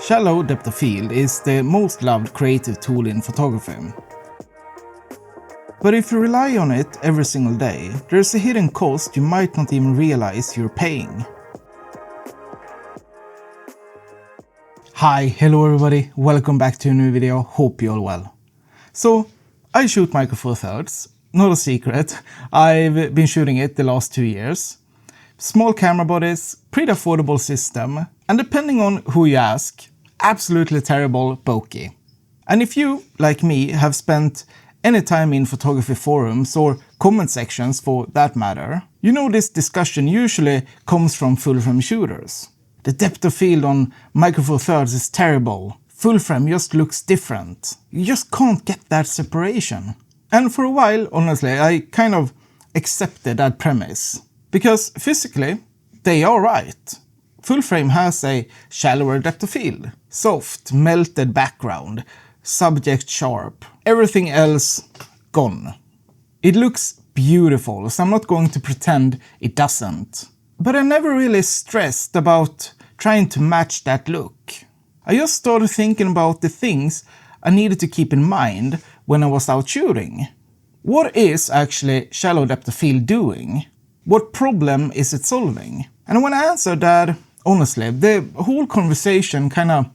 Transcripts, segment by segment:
Shallow depth of field is the most loved creative tool in photography. But if you rely on it every single day, there's a hidden cost you might not even realize you're paying. Hi, hello everybody, welcome back to a new video, hope you're all well. So, I shoot Micro Four Thirds, not a secret, I've been shooting it the last 2 years. Small camera bodies, pretty affordable system, and depending on who you ask, absolutely terrible bokeh. And if you, like me, have spent any time in photography forums or comment sections for that matter, you know this discussion usually comes from full-frame shooters. The depth of field on Micro Four Thirds is terrible. Full frame just looks different. You just can't get that separation. And for a while, honestly, I kind of accepted that premise. Because physically, they are right. Full frame has a shallower depth of field. Soft, melted background, subject sharp, everything else gone. It looks beautiful, so I'm not going to pretend it doesn't. But I never really stressed about trying to match that look. I just started thinking about the things I needed to keep in mind when I was out shooting. What is actually shallow depth of field doing? What problem is it solving? And when I answered that, honestly, the whole conversation kind of,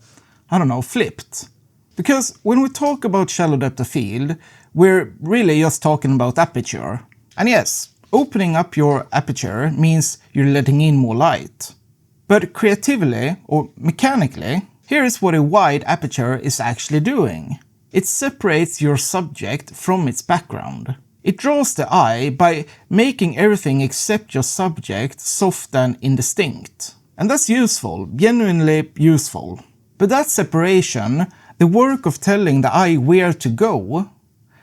flipped. Because when we talk about shallow depth of field, we're really just talking about aperture. And yes, opening up your aperture means you're letting in more light. But creatively, or mechanically, here is what a wide aperture is actually doing. It separates your subject from its background. It draws the eye by making everything except your subject soft and indistinct. And that's useful, genuinely useful. But that separation, the work of telling the eye where to go,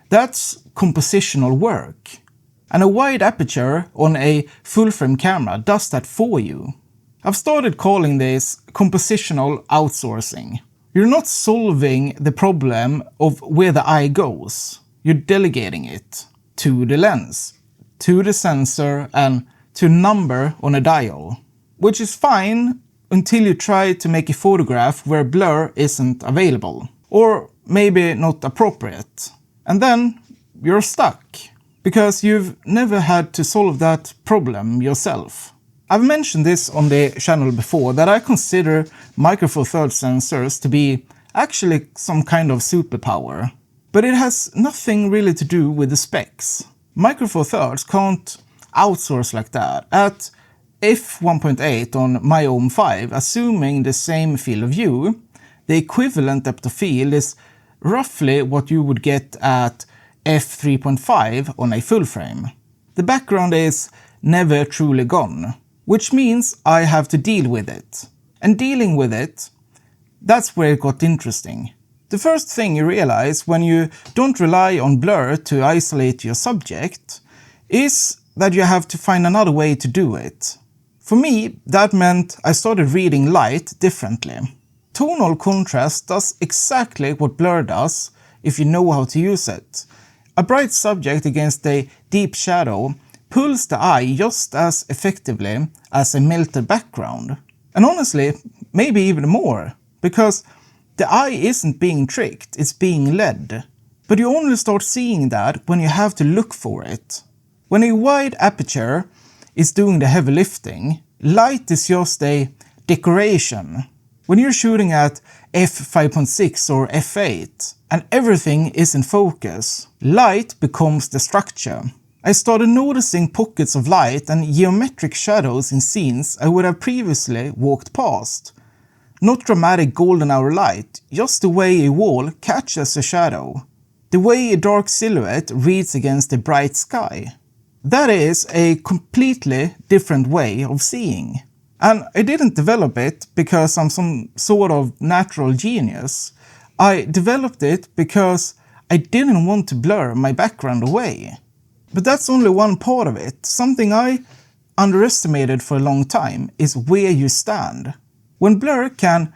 that's compositional work. And a wide aperture on a full-frame camera does that for you. I've started calling this compositional outsourcing. You're not solving the problem of where the eye goes. You're delegating it to the lens, to the sensor, and to a number on a dial. Which is fine until you try to make a photograph where blur isn't available. Or maybe not appropriate. And then you're stuck. Because you've never had to solve that problem yourself. I've mentioned this on the channel before that I consider Micro Four Thirds sensors to be actually some kind of superpower. But it has nothing really to do with the specs. Micro Four Thirds can't outsource like that. At f1.8 on my own 5, assuming the same field of view, the equivalent depth of field is roughly what you would get at f3.5 on a full frame. The background is never truly gone, which means I have to deal with it. And dealing with it, that's where it got interesting. The first thing you realize when you don't rely on blur to isolate your subject is that you have to find another way to do it. For me, that meant I started reading light differently. Tonal contrast does exactly what blur does if you know how to use it. A bright subject against a deep shadow pulls the eye just as effectively as a melted background. And honestly, maybe even more, because the eye isn't being tricked, it's being led. But you only start seeing that when you have to look for it. When a wide aperture is doing the heavy lifting, light is just a decoration. When you're shooting at f5.6 or f8 and everything is in focus, light becomes the structure. I started noticing pockets of light and geometric shadows in scenes I would have previously walked past. Not dramatic golden hour light, just the way a wall catches a shadow. The way a dark silhouette reads against a bright sky. That is a completely different way of seeing. And I didn't develop it because I'm some sort of natural genius. I developed it because I didn't want to blur my background away. But that's only one part of it. Something I underestimated for a long time is where you stand. When blur can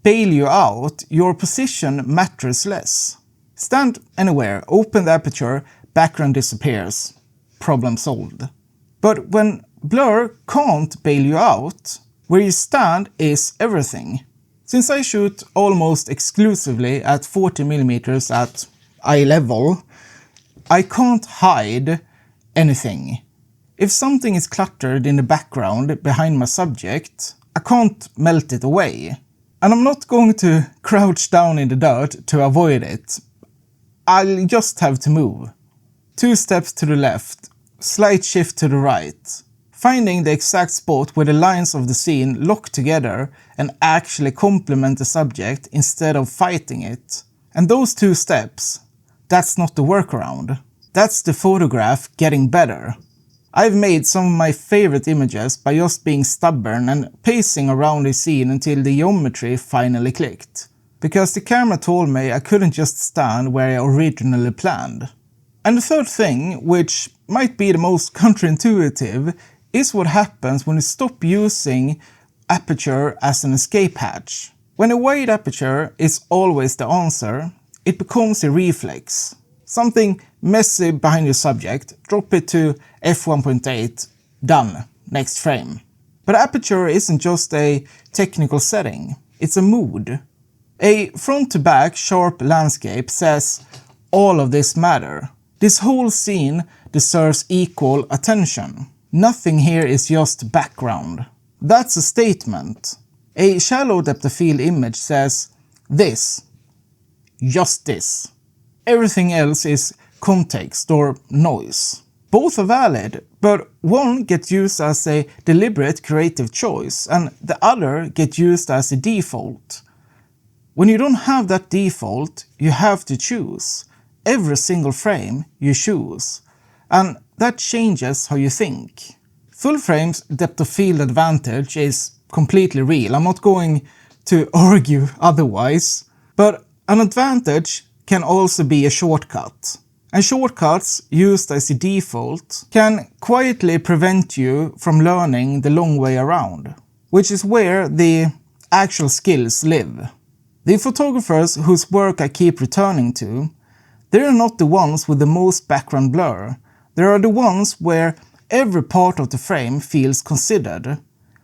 bail you out, your position matters less. Stand anywhere, open the aperture, background disappears. Problem solved. But when blur can't bail you out, where you stand is everything. Since I shoot almost exclusively at 40mm at eye level, I can't hide anything. If something is cluttered in the background behind my subject, I can't melt it away. And I'm not going to crouch down in the dirt to avoid it. I'll just have to move. 2 steps to the left, slight shift to the right. Finding the exact spot where the lines of the scene lock together and actually complement the subject instead of fighting it. And those 2 steps, that's not the workaround. That's the photograph getting better. I've made some of my favorite images by just being stubborn and pacing around the scene until the geometry finally clicked. Because the camera told me I couldn't just stand where I originally planned. And the third thing, which might be the most counterintuitive, is what happens when you stop using Aperture as an escape hatch. When a wide aperture is always the answer, it becomes a reflex. Something messy behind your subject, drop it to f1.8, done, next frame. But Aperture isn't just a technical setting, it's a mood. A front-to-back sharp landscape says, all of this matter. This whole scene deserves equal attention. Nothing here is just background. That's a statement. A shallow depth of field image says, this, just this. Everything else is context or noise. Both are valid, but one gets used as a deliberate creative choice and the other gets used as a default. When you don't have that default, you have to choose. Every single frame you choose. And that changes how you think. Full frame's depth of field advantage is completely real. I'm not going to argue otherwise. But an advantage can also be a shortcut. And shortcuts used as a default can quietly prevent you from learning the long way around, which is where the actual skills live. The photographers whose work I keep returning to, they're not the ones with the most background blur. They are the ones where every part of the frame feels considered,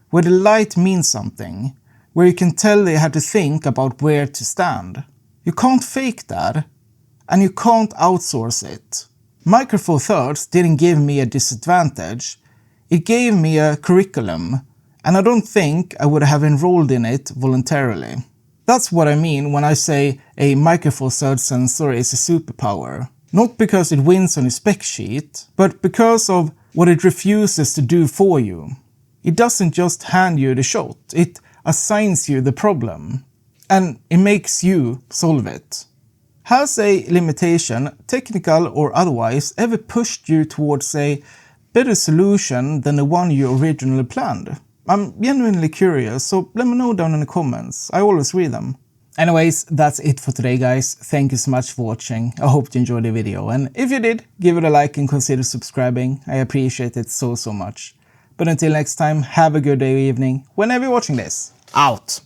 where the light means something, where you can tell they had to think about where to stand. You can't fake that, and you can't outsource it. Micro Four Thirds didn't give me a disadvantage, it gave me a curriculum, and I don't think I would have enrolled in it voluntarily. That's what I mean when I say a Micro Four Thirds sensor is a superpower. Not because it wins on your spec sheet, but because of what it refuses to do for you. It doesn't just hand you the shot, it assigns you the problem. And it makes you solve it. Has a limitation, technical or otherwise, ever pushed you towards a better solution than the one you originally planned? I'm genuinely curious, so let me know down in the comments. I always read them. Anyways, that's it for today, guys. Thank you so much for watching. I hope you enjoyed the video, and if you did, give it a like and consider subscribing. I appreciate it so much. But until next time, have a good day or evening, whenever you're watching this. Out!